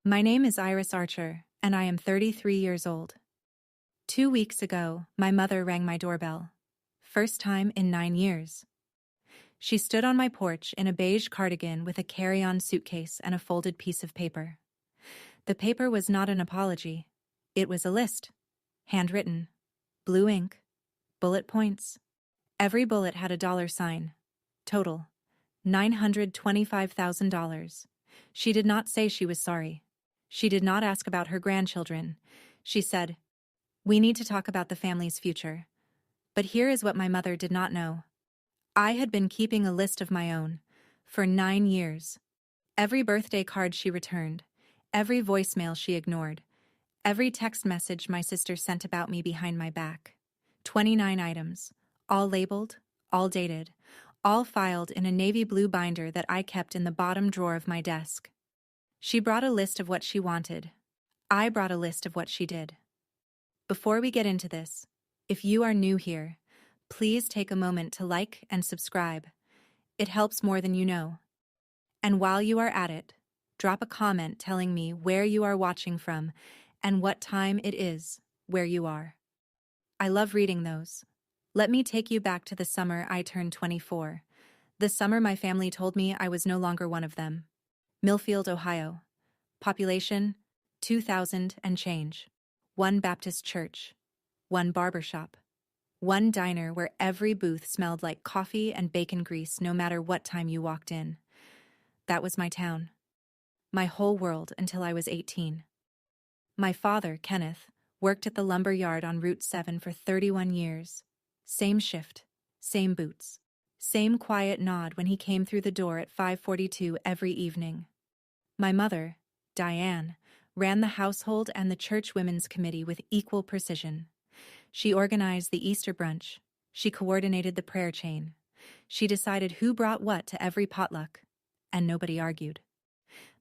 My name is Iris Archer, and I am 33 years old. 2 weeks ago, my mother rang my doorbell. First time in 9 years. She stood on my porch in a beige cardigan with a carry-on suitcase and a folded piece of paper. The paper was not an apology. It was a list. Handwritten. Blue ink. Bullet points. Every bullet had a dollar sign. Total. $925,000. She did not say she was sorry. She did not ask about her grandchildren. She said, "We need to talk about the family's future." But here is what my mother did not know. I had been keeping a list of my own for 9 years. Every birthday card she returned, every voicemail she ignored, every text message my sister sent about me behind my back. 29 items, all labeled, all dated, all filed in a navy blue binder that I kept in the bottom drawer of my desk. She brought a list of what she wanted. I brought a list of what she did. Before we get into this, if you are new here, please take a moment to like and subscribe. It helps more than you know. And while you are at it, drop a comment telling me where you are watching from and what time it is where you are. I love reading those. Let me take you back to the summer I turned 24. The summer my family told me I was no longer one of them. Millfield, Ohio. Population, 2,000 and change. One Baptist church. One barbershop. One diner where every booth smelled like coffee and bacon grease no matter what time you walked in. That was my town. My whole world until I was 18. My father, Kenneth, worked at the lumber yard on Route 7 for 31 years. Same shift, same boots, same quiet nod when he came through the door at 5:42 every evening. My mother, Diane, ran the household and the church women's committee with equal precision. She organized the Easter brunch. She coordinated the prayer chain. She decided who brought what to every potluck, and nobody argued.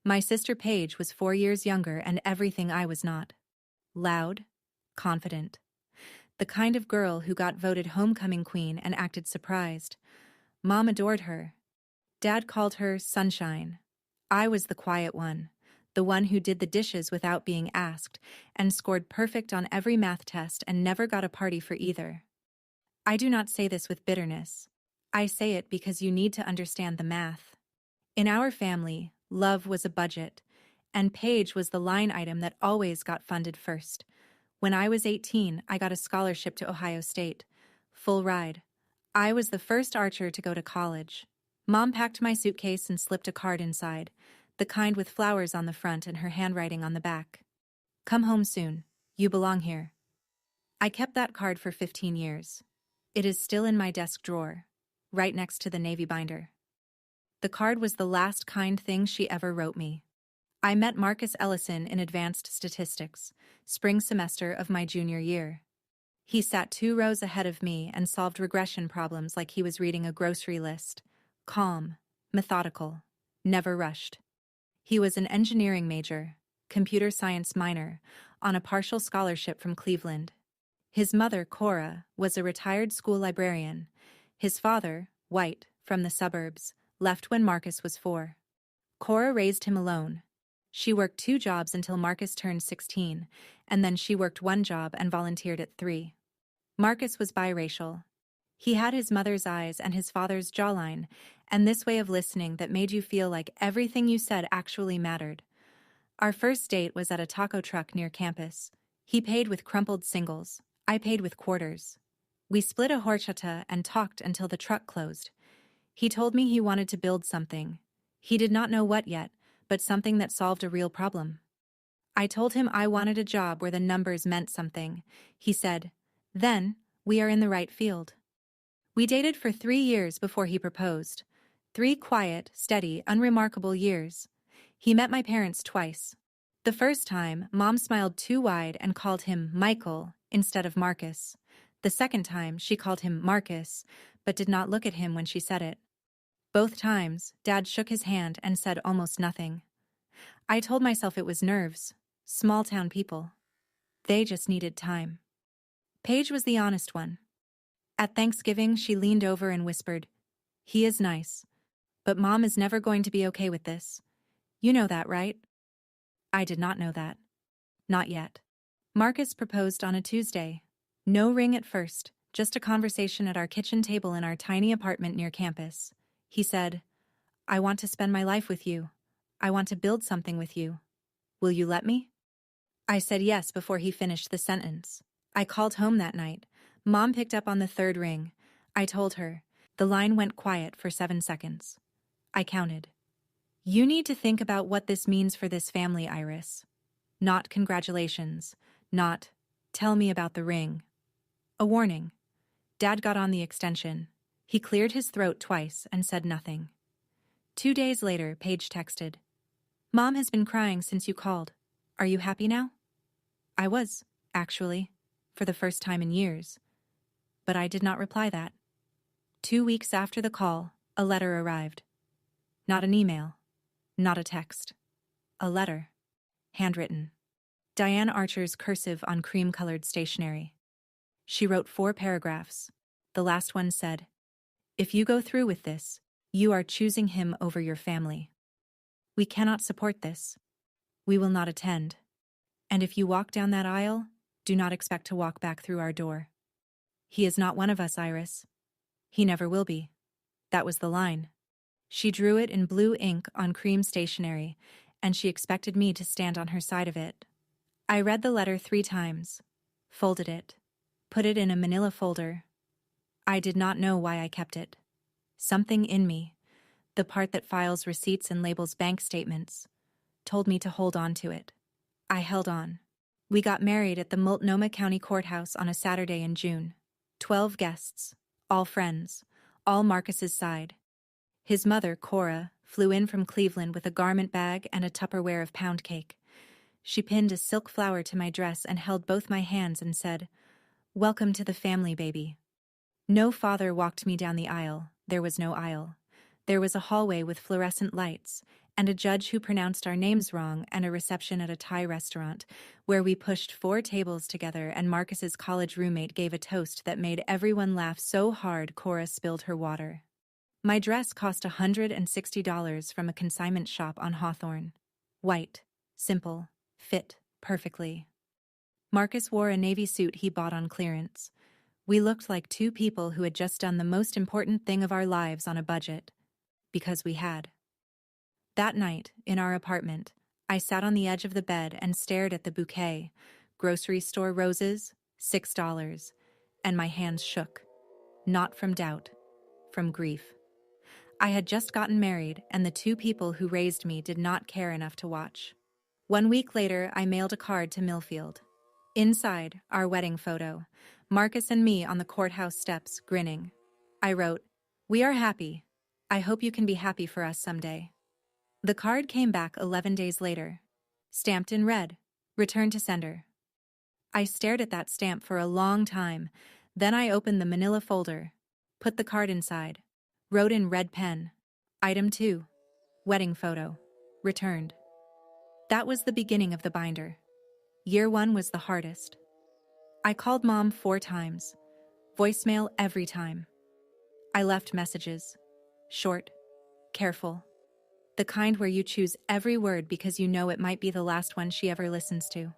My sister Paige was 4 years younger and everything I was not. Loud, confident. The kind of girl who got voted homecoming queen and acted surprised. Mom adored her. Dad called her Sunshine. I was the quiet one, the one who did the dishes without being asked, and scored perfect on every math test and never got a party for either. I do not say this with bitterness. I say it because you need to understand the math. In our family, love was a budget, and Paige was the line item that always got funded first. When I was 18, I got a scholarship to Ohio State. Full ride. I was the first Archer to go to college. Mom packed my suitcase and slipped a card inside, the kind with flowers on the front and her handwriting on the back. "Come home soon. You belong here." I kept that card for 15 years. It is still in my desk drawer, right next to the navy binder. The card was the last kind thing she ever wrote me. I met Marcus Ellison in advanced statistics, spring semester of my junior year. He sat 2 rows ahead of me and solved regression problems like he was reading a grocery list. Calm, methodical, never rushed. He was an engineering major, computer science minor, on a partial scholarship from Cleveland. His mother, Cora, was a retired school librarian. His father, white, from the suburbs, left when Marcus was 4. Cora raised him alone. She worked 2 jobs until Marcus turned 16, and then she worked 1 job and volunteered at 3. Marcus was biracial. He had his mother's eyes and his father's jawline, and this way of listening that made you feel like everything you said actually mattered. Our first date was at a taco truck near campus. He paid with crumpled singles. I paid with quarters. We split a horchata and talked until the truck closed. He told me he wanted to build something. He did not know what yet, but something that solved a real problem. I told him I wanted a job where the numbers meant something. He said, "Then, we are in the right field." We dated for 3 years before he proposed. 3 quiet, steady, unremarkable years. He met my parents twice. The first time, Mom smiled too wide and called him Michael instead of Marcus. The second time, she called him Marcus, but did not look at him when she said it. Both times, Dad shook his hand and said almost nothing. I told myself it was nerves, small-town people. They just needed time. Paige was the honest one. At Thanksgiving, she leaned over and whispered, "He is nice, but Mom is never going to be okay with this. You know that, right?" I did not know that. Not yet. Marcus proposed on a Tuesday. No ring at first, just a conversation at our kitchen table in our tiny apartment near campus. He said, "I want to spend my life with you. I want to build something with you. Will you let me?" I said yes before he finished the sentence. I called home that night. Mom picked up on the third ring. I told her. The line went quiet for 7 seconds. I counted. "You need to think about what this means for this family, Iris. Not congratulations. Not, tell me about the ring." A warning. Dad got on the extension. He cleared his throat twice and said nothing. 2 days later, Paige texted, "Mom has been crying since you called. Are you happy now?" I was, actually, for the first time in years. But I did not reply that. 2 weeks after the call, a letter arrived. Not an email. Not a text. A letter. Handwritten. Diane Archer's cursive on cream-colored stationery. She wrote 4 paragraphs. The last one said, "If you go through with this, you are choosing him over your family. We cannot support this. We will not attend. And if you walk down that aisle, do not expect to walk back through our door. He is not one of us, Iris. He never will be." That was the line. She drew it in blue ink on cream stationery, and she expected me to stand on her side of it. I read the letter 3 times, folded it, put it in a manila folder. I did not know why I kept it. Something in me, the part that files receipts and labels bank statements, told me to hold on to it. I held on. We got married at the Multnomah County Courthouse on a Saturday in June. 12 guests, all friends, all Marcus's side. His mother, Cora, flew in from Cleveland with a garment bag and a Tupperware of pound cake. She pinned a silk flower to my dress and held both my hands and said, "Welcome to the family, baby." No father walked me down the aisle. There was no aisle. There was a hallway with fluorescent lights, and a judge who pronounced our names wrong, and a reception at a Thai restaurant, where we pushed 4 tables together and Marcus's college roommate gave a toast that made everyone laugh so hard Cora spilled her water. My dress cost $160 from a consignment shop on Hawthorne. White, simple, fit perfectly. Marcus wore a navy suit he bought on clearance. We looked like 2 people who had just done the most important thing of our lives on a budget. Because we had. That night, in our apartment, I sat on the edge of the bed and stared at the bouquet, grocery store roses, $6, and my hands shook. Not from doubt, from grief. I had just gotten married, and the 2 people who raised me did not care enough to watch. 1 week later, I mailed a card to Millfield. Inside, our wedding photo, Marcus and me on the courthouse steps, grinning. I wrote, "We are happy. I hope you can be happy for us someday." The card came back 11 days later. Stamped in red, returned to sender. I stared at that stamp for a long time. Then I opened the manila folder, put the card inside, wrote in red pen, "Item 2, wedding photo, returned." That was the beginning of the binder. Year 1 was the hardest. I called Mom 4 times, voicemail every time. I left messages, short, careful, the kind where you choose every word because you know it might be the last one she ever listens to.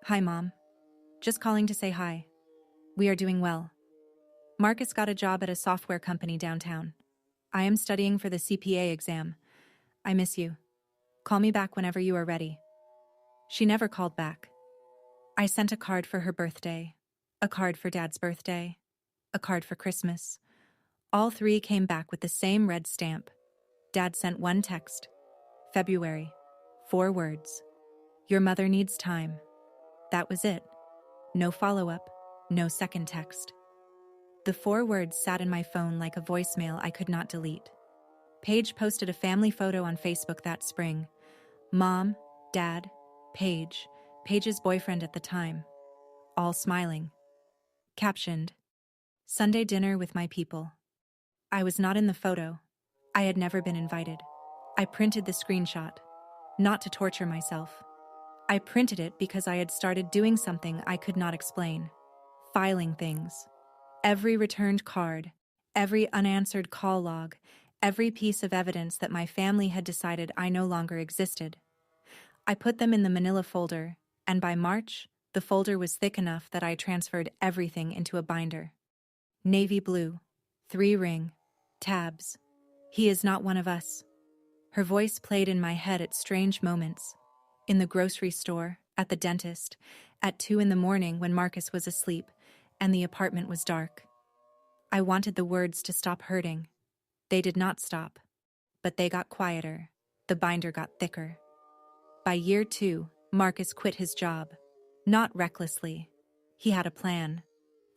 "Hi, Mom. Just calling to say hi. We are doing well. Marcus got a job at a software company downtown. I am studying for the CPA exam. I miss you. Call me back whenever you are ready." She never called back. I sent a card for her birthday, a card for Dad's birthday, a card for Christmas. All 3 came back with the same red stamp. Dad sent 1 text. February. 4 words. "Your mother needs time." That was it. No follow-up, no second text. The 4 words sat in my phone like a voicemail I could not delete. Paige posted a family photo on Facebook that spring. Mom, Dad, Paige, Paige's boyfriend at the time. All smiling. Captioned, "Sunday dinner with my people." I was not in the photo. I had never been invited. I printed the screenshot, not to torture myself. I printed it because I had started doing something I could not explain. Filing things. Every returned card, every unanswered call log, every piece of evidence that my family had decided I no longer existed. I put them in the manila folder, and by March, the folder was thick enough that I transferred everything into a binder. Navy blue, 3-ring, tabs. He is not one of us. Her voice played in my head at strange moments. In the grocery store, at the dentist, at 2 in the morning when Marcus was asleep, and the apartment was dark. I wanted the words to stop hurting. They did not stop. But they got quieter. The binder got thicker. By year 2, Marcus quit his job. Not recklessly. He had a plan.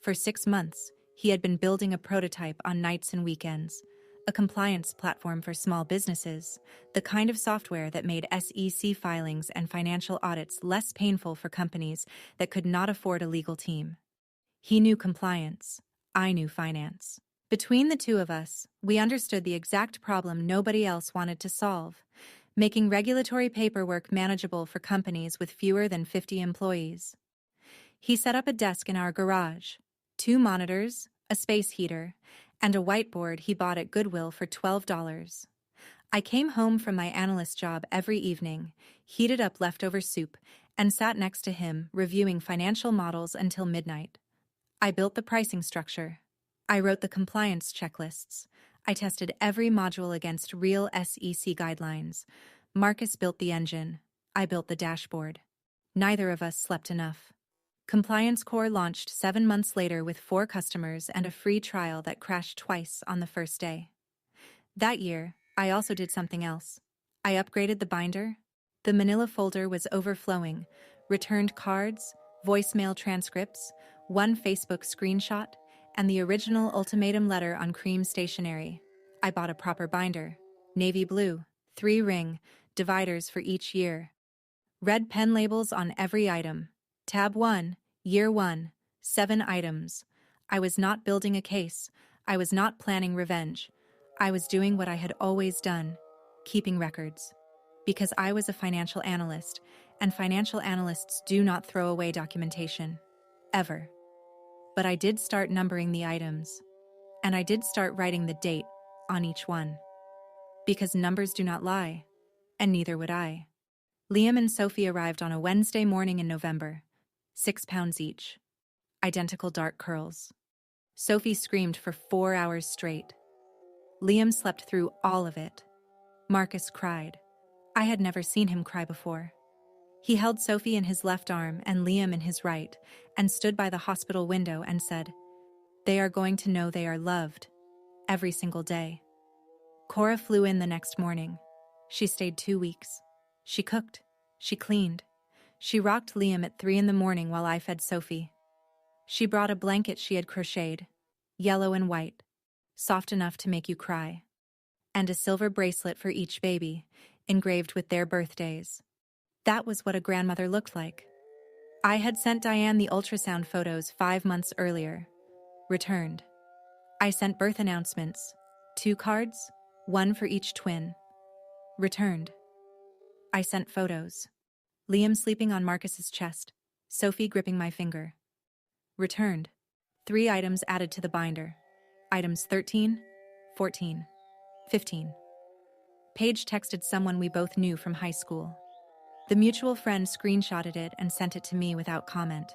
For 6 months, he had been building a prototype on nights and weekends, a compliance platform for small businesses, the kind of software that made SEC filings and financial audits less painful for companies that could not afford a legal team. He knew compliance. I knew finance. Between the two of us, we understood the exact problem nobody else wanted to solve: making regulatory paperwork manageable for companies with fewer than 50 employees. He set up a desk in our garage, 2 monitors, a space heater, and a whiteboard he bought at Goodwill for $12. I came home from my analyst job every evening, heated up leftover soup, and sat next to him reviewing financial models until midnight. I built the pricing structure. I wrote the compliance checklists. I tested every module against real SEC guidelines. Marcus built the engine. I built the dashboard. Neither of us slept enough. Compliance Core launched 7 months later with 4 customers and a free trial that crashed twice on the first day. That year, I also did something else. I upgraded the binder. The manila folder was overflowing. Returned cards, voicemail transcripts, 1 Facebook screenshot, and the original ultimatum letter on cream stationery. I bought a proper binder. Navy blue, 3-ring, dividers for each year. Red pen labels on every item. Tab 1, Year 1, 7 items. I was not building a case. I was not planning revenge. I was doing what I had always done, keeping records. Because I was a financial analyst, and financial analysts do not throw away documentation. Ever. But I did start numbering the items. And I did start writing the date on each one. Because numbers do not lie, and neither would I. Liam and Sophie arrived on a Wednesday morning in November. 6 pounds each. Identical dark curls. Sophie screamed for 4 hours straight. Liam slept through all of it. Marcus cried. I had never seen him cry before. He held Sophie in his left arm and Liam in his right, and stood by the hospital window and said, "They are going to know they are loved. Every single day." Cora flew in the next morning. She stayed 2 weeks. She cooked. She cleaned. She rocked Liam at 3 in the morning while I fed Sophie. She brought a blanket she had crocheted, yellow and white, soft enough to make you cry, and a silver bracelet for each baby, engraved with their birthdays. That was what a grandmother looked like. I had sent Diane the ultrasound photos 5 months earlier. Returned. I sent birth announcements, 2 cards, 1 for each twin. Returned. I sent photos. Liam sleeping on Marcus's chest, Sophie gripping my finger. Returned. 3 items added to the binder. Items 13, 14, 15. Paige texted someone we both knew from high school. The mutual friend screenshotted it and sent it to me without comment.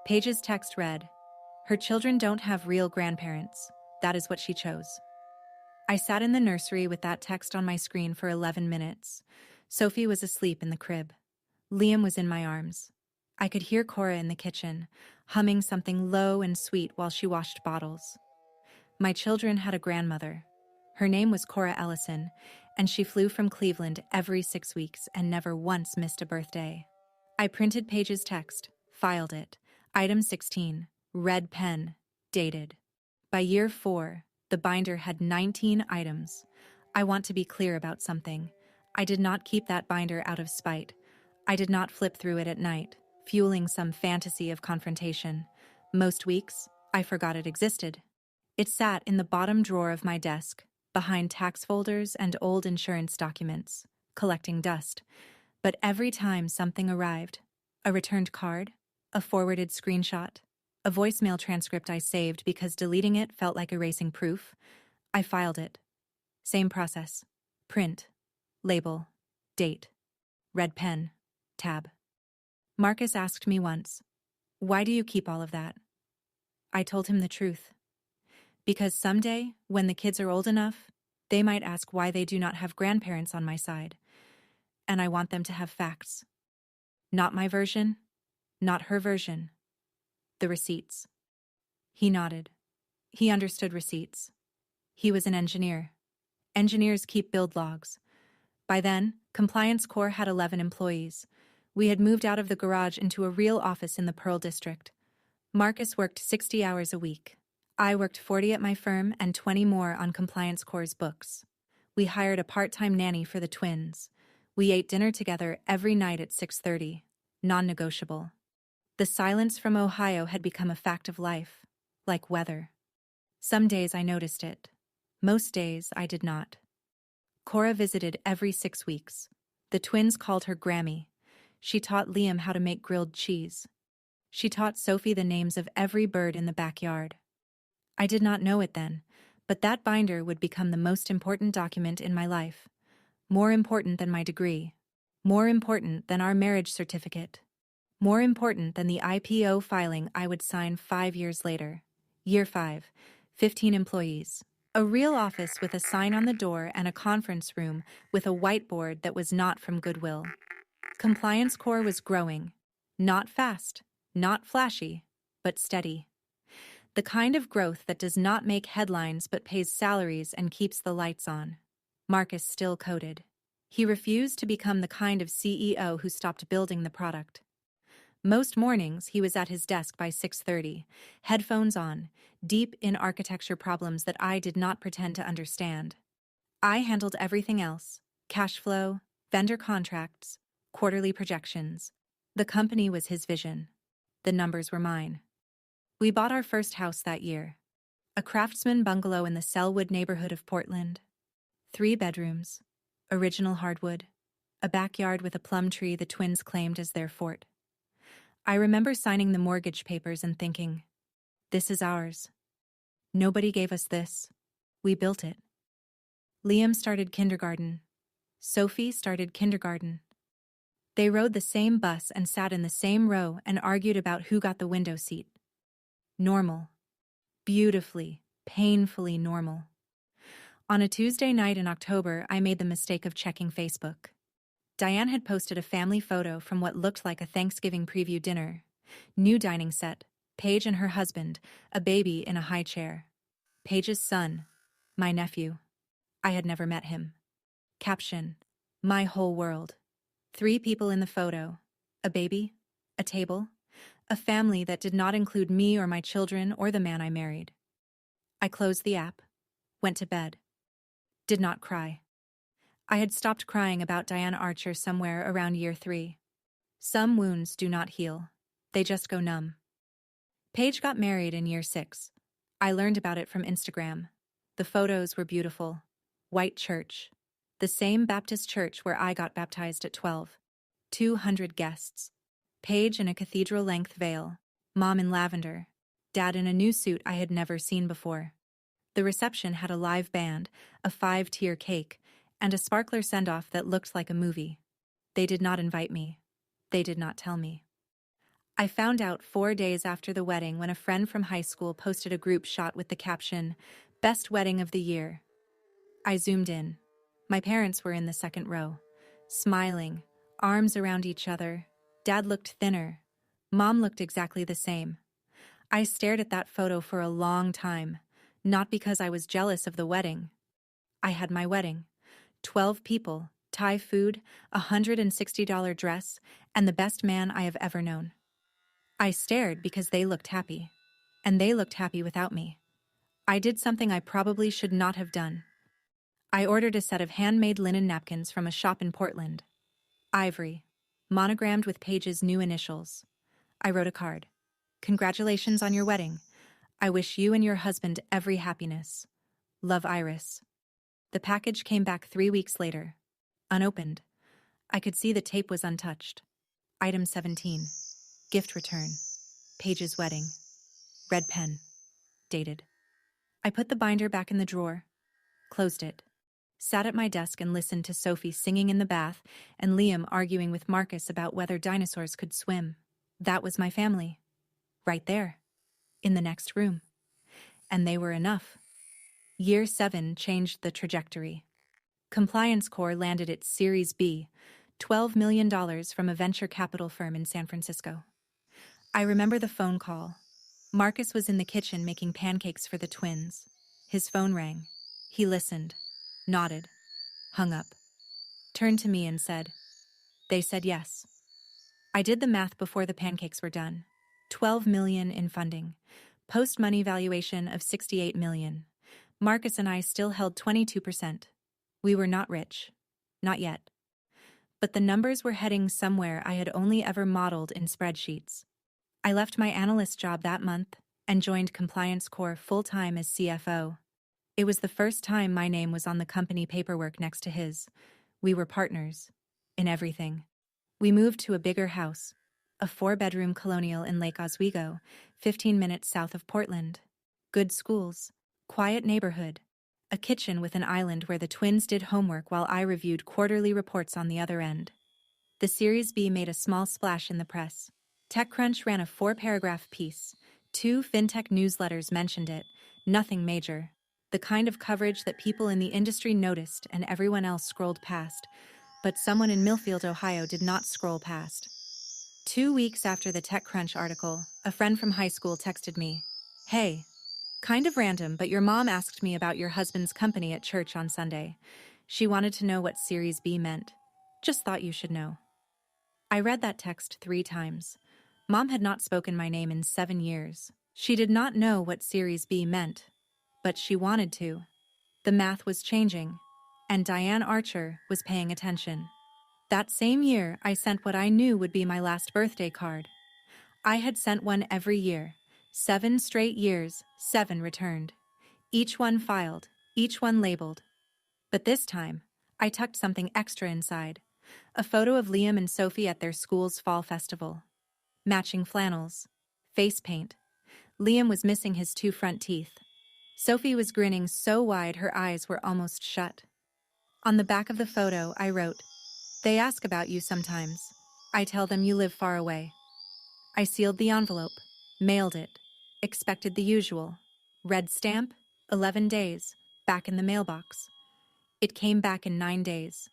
Paige's text read, "Her children don't have real grandparents. That is what she chose." I sat in the nursery with that text on my screen for 11 minutes. Sophie was asleep in the crib. Liam was in my arms. I could hear Cora in the kitchen, humming something low and sweet while she washed bottles. My children had a grandmother. Her name was Cora Ellison, and she flew from Cleveland every 6 weeks and never once missed a birthday. I printed Paige's text, filed it. Item 16, red pen, dated. By year 4, the binder had 19 items. I want to be clear about something. I did not keep that binder out of spite. I did not flip through it at night, fueling some fantasy of confrontation. Most weeks, I forgot it existed. It sat in the bottom drawer of my desk, behind tax folders and old insurance documents, collecting dust. But every time something arrived, a returned card, a forwarded screenshot, a voicemail transcript I saved because deleting it felt like erasing proof, I filed it. Same process. Print. Label. Date. Red pen. Tab. Marcus asked me once, "Why do you keep all of that?" I told him the truth. Because someday, when the kids are old enough, they might ask why they do not have grandparents on my side. And I want them to have facts. Not my version, not her version. The receipts. He nodded. He understood receipts. He was an engineer. Engineers keep build logs. By then, Compliance Corps had 11 employees. We had moved out of the garage into a real office in the Pearl District. Marcus worked 60 hours a week. I worked 40 at my firm and 20 more on Compliance Corps' books. We hired a part-time nanny for the twins. We ate dinner together every night at 6:30, non-negotiable. The silence from Ohio had become a fact of life, like weather. Some days I noticed it. Most days I did not. Cora visited every 6 weeks. The twins called her Grammy. She taught Liam how to make grilled cheese. She taught Sophie the names of every bird in the backyard. I did not know it then, but that binder would become the most important document in my life. More important than my degree. More important than our marriage certificate. More important than the IPO filing I would sign 5 years later. Year 5, 15 employees. A real office with a sign on the door and a conference room with a whiteboard that was not from Goodwill. Compliance Corps was growing. Not fast, not flashy, but steady. The kind of growth that does not make headlines but pays salaries and keeps the lights on. Marcus still coded. He refused to become the kind of CEO who stopped building the product. Most mornings, he was at his desk by 6:30, headphones on, deep in architecture problems that I did not pretend to understand. I handled everything else: cash flow, vendor contracts, quarterly projections. The company was his vision. The numbers were mine. We bought our first house that year. A craftsman bungalow in the Selwood neighborhood of Portland. 3 bedrooms, original hardwood, a backyard with a plum tree the twins claimed as their fort. I remember signing the mortgage papers and thinking, this is ours. Nobody gave us this. We built it. Liam started kindergarten. Sophie started kindergarten. They rode the same bus and sat in the same row and argued about who got the window seat. Normal. Beautifully, painfully normal. On a Tuesday night in October, I made the mistake of checking Facebook. Diane had posted a family photo from what looked like a Thanksgiving preview dinner. New dining set, Paige and her husband, a baby in a high chair. Paige's son, my nephew. I had never met him. Caption, my whole world. 3 people in the photo, a baby, a table, a family that did not include me or my children or the man I married. I closed the app, went to bed. Did not cry. I had stopped crying about Diane Archer somewhere around year 3. Some wounds do not heal. They just go numb. Paige got married in year 6. I learned about it from Instagram. The photos were beautiful. White church. The same Baptist church where I got baptized at 12. 200 guests. Paige in a cathedral-length veil. Mom in lavender. Dad in a new suit I had never seen before. The reception had a live band, a 5-tier cake, and a sparkler send-off that looked like a movie. They did not invite me. They did not tell me. I found out 4 days after the wedding when a friend from high school posted a group shot with the caption, "Best wedding of the year." I zoomed in. My parents were in the second row, smiling, arms around each other. Dad looked thinner. Mom looked exactly the same. I stared at that photo for a long time, not because I was jealous of the wedding. I had my wedding. 12 people, Thai food, a $160 dress, and the best man I have ever known. I stared because they looked happy. And they looked happy without me. I did something I probably should not have done. I ordered a set of handmade linen napkins from a shop in Portland. Ivory, monogrammed with Paige's new initials. I wrote a card. "Congratulations on your wedding. I wish you and your husband every happiness. Love, Iris." The package came back 3 weeks later. Unopened. I could see the tape was untouched. Item 17. Gift return. Paige's wedding. Red pen. Dated. I put the binder back in the drawer. Closed it. sat at my desk and listened to Sophie singing in the bath and Liam arguing with Marcus about whether dinosaurs could swim. That was my family. Right there. In the next room. And they were enough. Year 7 changed the trajectory. Compliance Corps landed its Series B, $12 million from a venture capital firm in San Francisco. I remember the phone call. Marcus was in the kitchen making pancakes for the twins. His phone rang. He listened, nodded, hung up, turned to me and said, "They said yes." I did the math before the pancakes were done. $12 million in funding. Post-money valuation of $68 million. Marcus and I still held 22%. We were not rich. Not yet. But the numbers were heading somewhere I had only ever modeled in spreadsheets. I left my analyst job that month and joined Compliance Corps full-time as CFO. It was the first time my name was on the company paperwork next to his. We were partners. In everything. We moved to a bigger house, a 4-bedroom colonial in Lake Oswego, 15 minutes south of Portland. Good schools, quiet neighborhood, a kitchen with an island where the twins did homework while I reviewed quarterly reports on the other end. The Series B made a small splash in the press. TechCrunch ran a 4-paragraph piece. 2 fintech newsletters mentioned it. Nothing major. The kind of coverage that people in the industry noticed and everyone else scrolled past. But someone in Millfield, Ohio did not scroll past. 2 weeks after the TechCrunch article, a friend from high school texted me, "Hey, kind of random, but your mom asked me about your husband's company at church on Sunday. She wanted to know what Series B meant. Just thought you should know." I read that text 3 times. Mom had not spoken my name in 7 years. She did not know what Series B meant, but she wanted to. The math was changing, and Diane Archer was paying attention. That same year, I sent what I knew would be my last birthday card. I had sent one every year. 7 straight years, 7 returned. Each one filed, each one labeled. But this time, I tucked something extra inside. A photo of Liam and Sophie at their school's fall festival. Matching flannels. Face paint. Liam was missing his 2 front teeth. Sophie was grinning so wide her eyes were almost shut. On the back of the photo, I wrote, "They ask about you sometimes. I tell them you live far away." I sealed the envelope, mailed it, expected the usual. Red stamp, 11 days, back in the mailbox. It came back in 9 days.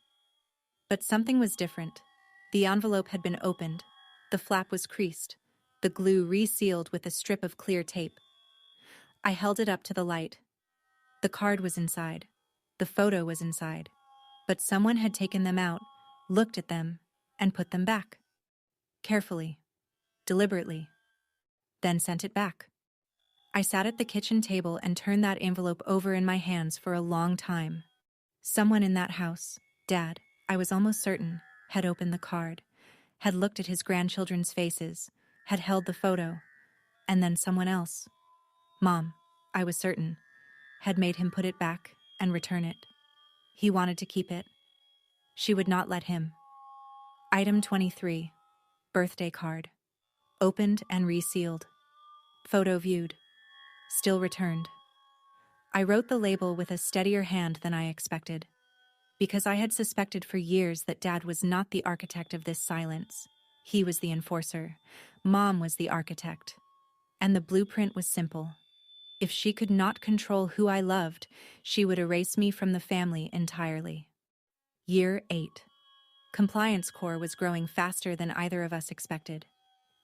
But something was different. The envelope had been opened. The flap was creased, the glue resealed with a strip of clear tape. I held it up to the light. The card was inside. The photo was inside. But someone had taken them out, looked at them, and put them back. Carefully, deliberately. Then sent it back. I sat at the kitchen table and turned that envelope over in my hands for a long time. Someone in that house, Dad, I was almost certain, had opened the card, had looked at his grandchildren's faces, had held the photo, and then someone else, Mom, I was certain, had made him put it back and return it. He wanted to keep it. She would not let him. Item 23, birthday card. Opened and resealed. Photo viewed. Still returned. I wrote the label with a steadier hand than I expected, because I had suspected for years that Dad was not the architect of this silence. He was the enforcer. Mom was the architect. And the blueprint was simple. If she could not control who I loved, she would erase me from the family entirely. Year 8. Compliance Corps was growing faster than either of us expected.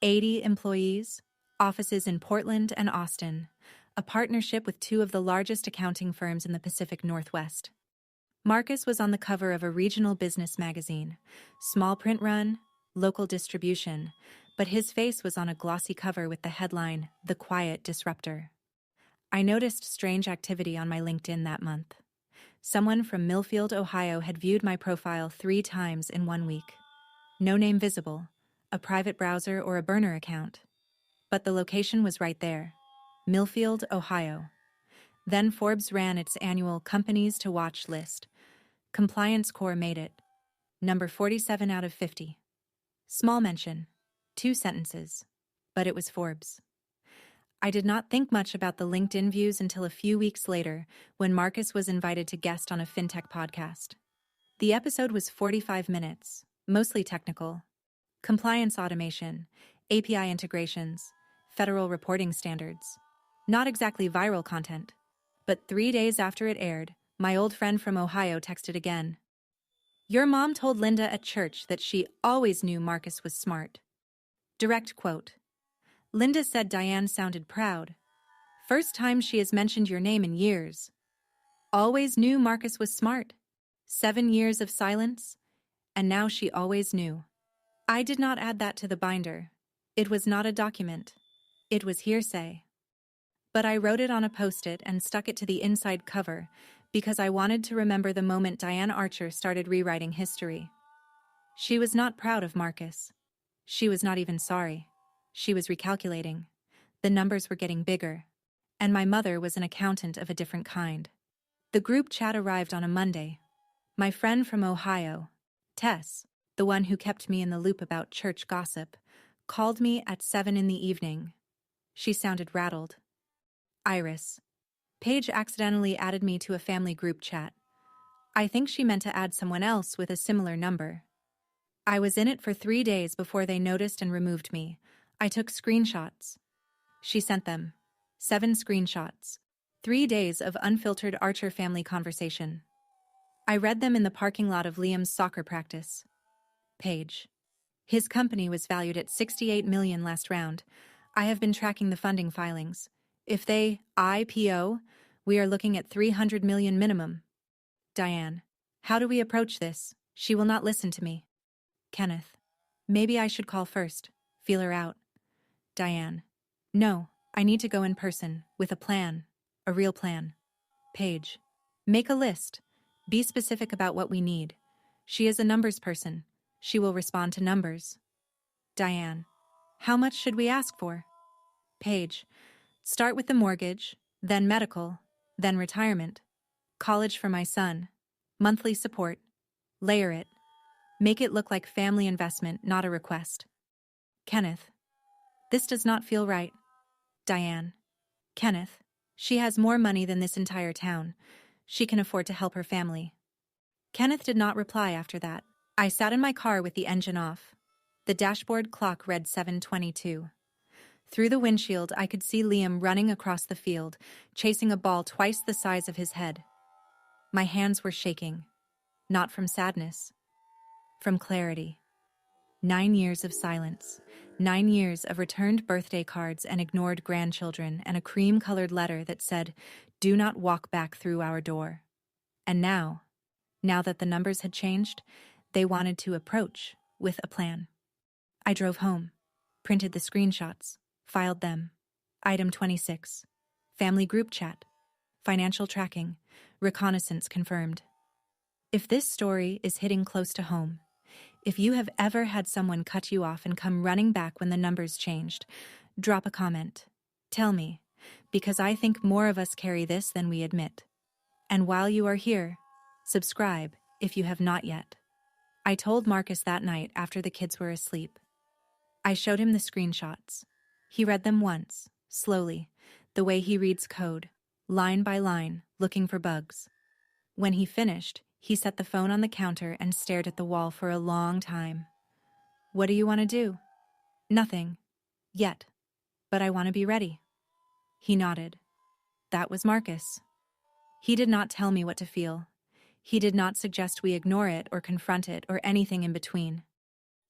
80 employees, offices in Portland and Austin, a partnership with 2 of the largest accounting firms in the Pacific Northwest. Marcus was on the cover of a regional business magazine, small print run, local distribution, but his face was on a glossy cover with the headline, "The Quiet Disruptor." I noticed strange activity on my LinkedIn that month. Someone from Millfield, Ohio had viewed my profile 3 times in 1 week. No name visible, a private browser or a burner account. But the location was right there, Millfield, Ohio. Then Forbes ran its annual Companies to Watch list. Compliance Corps made it. Number 47 out of 50. Small mention, 2 sentences, but it was Forbes. I did not think much about the LinkedIn views until a few weeks later when Marcus was invited to guest on a fintech podcast. The episode was 45 minutes, mostly technical. Compliance automation, API integrations, federal reporting standards. Not exactly viral content. But 3 days after it aired, my old friend from Ohio texted again. Your mom told Linda at church that she always knew Marcus was smart. Direct quote. Linda said Diane sounded proud. First time she has mentioned your name in years. Always knew Marcus was smart. 7 years of silence, and now she always knew. I did not add that to the binder. It was not a document. It was hearsay. But I wrote it on a post-it and stuck it to the inside cover because I wanted to remember the moment Diane Archer started rewriting history. She was not proud of Marcus. She was not even sorry. She was recalculating. The numbers were getting bigger. And my mother was an accountant of a different kind. The group chat arrived on a Monday. My friend from Ohio, Tess, the one who kept me in the loop about church gossip, called me at 7 in the evening. She sounded rattled. Iris. Paige accidentally added me to a family group chat. I think she meant to add someone else with a similar number. I was in it for 3 days before they noticed and removed me. I took screenshots. She sent them. 7 screenshots. 3 days of unfiltered Archer family conversation. I read them in the parking lot of Liam's soccer practice. Paige. His company was valued at $68 million last round. I have been tracking the funding filings. If they IPO, we are looking at $300 million minimum. Diane. How do we approach this? She will not listen to me. Kenneth. Maybe I should call first. Feel her out. Diane. No, I need to go in person, with a plan. A real plan. Paige. Make a list. Be specific about what we need. She is a numbers person. She will respond to numbers. Diane. How much should we ask for? Paige. Start with the mortgage, then medical, then retirement. College for my son. Monthly support. Layer it. Make it look like family investment, not a request. Kenneth. This does not feel right. Diane. Kenneth. She has more money than this entire town. She can afford to help her family. Kenneth did not reply after that. I sat in my car with the engine off. The dashboard clock read 7:22. Through the windshield, I could see Liam running across the field, chasing a ball twice the size of his head. My hands were shaking. Not from sadness. From clarity. 9 years of silence. 9 years of returned birthday cards and ignored grandchildren and a cream-colored letter that said, "Do not walk back through our door." And now that the numbers had changed, they wanted to approach with a plan. I drove home, printed the screenshots, filed them. Item 26. Family group chat. Financial tracking. Reconnaissance confirmed. If this story is hitting close to home, if you have ever had someone cut you off and come running back when the numbers changed, drop a comment. Tell me, because I think more of us carry this than we admit. And while you are here, subscribe if you have not yet. I told Marcus that night after the kids were asleep. I showed him the screenshots. He read them once, slowly, the way he reads code, line by line, looking for bugs. When he finished, he set the phone on the counter and stared at the wall for a long time. What do you want to do? Nothing. Yet. But I want to be ready. He nodded. That was Marcus. He did not tell me what to feel. He did not suggest we ignore it or confront it or anything in between.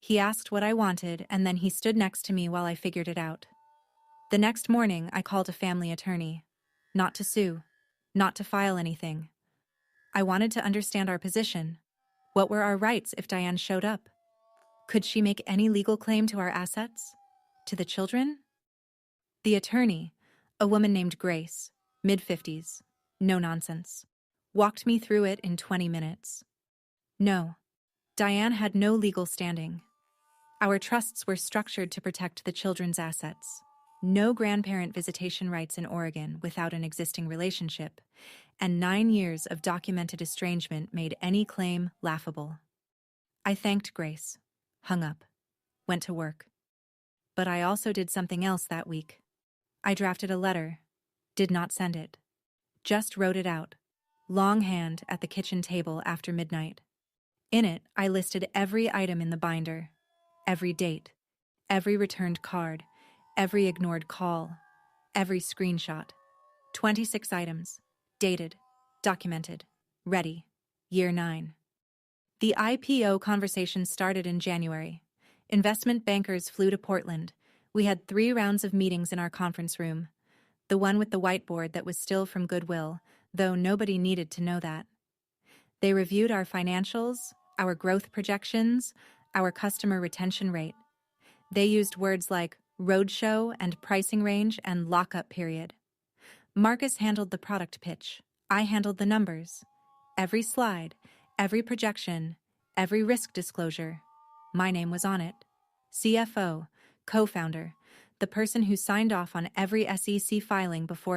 He asked what I wanted, and then he stood next to me while I figured it out. The next morning, I called a family attorney. Not to sue. Not to file anything. I wanted to understand our position. What were our rights if Diane showed up? Could she make any legal claim to our assets? To the children? The attorney, a woman named Grace, mid-50s, no nonsense, walked me through it in 20 minutes. No, Diane had no legal standing. Our trusts were structured to protect the children's assets. No grandparent visitation rights in Oregon without an existing relationship, and 9 years of documented estrangement made any claim laughable. I thanked Grace, hung up, went to work. But I also did something else that week. I drafted a letter. Did not send it. Just wrote it out. Longhand at the kitchen table after midnight. In it, I listed every item in the binder. Every date. Every returned card. Every ignored call. Every screenshot. 26 items. Dated. Documented. Ready. Year 9. The IPO conversation started in January. Investment bankers flew to Portland. We had 3 rounds of meetings in our conference room. The one with the whiteboard that was still from Goodwill, though nobody needed to know that. They reviewed our financials, our growth projections, our customer retention rate. They used words like roadshow and pricing range and lockup period. Marcus handled the product pitch. I handled the numbers. Every slide, every projection, every risk disclosure. My name was on it. CFO, co-founder, the person who signed off on every SEC filing before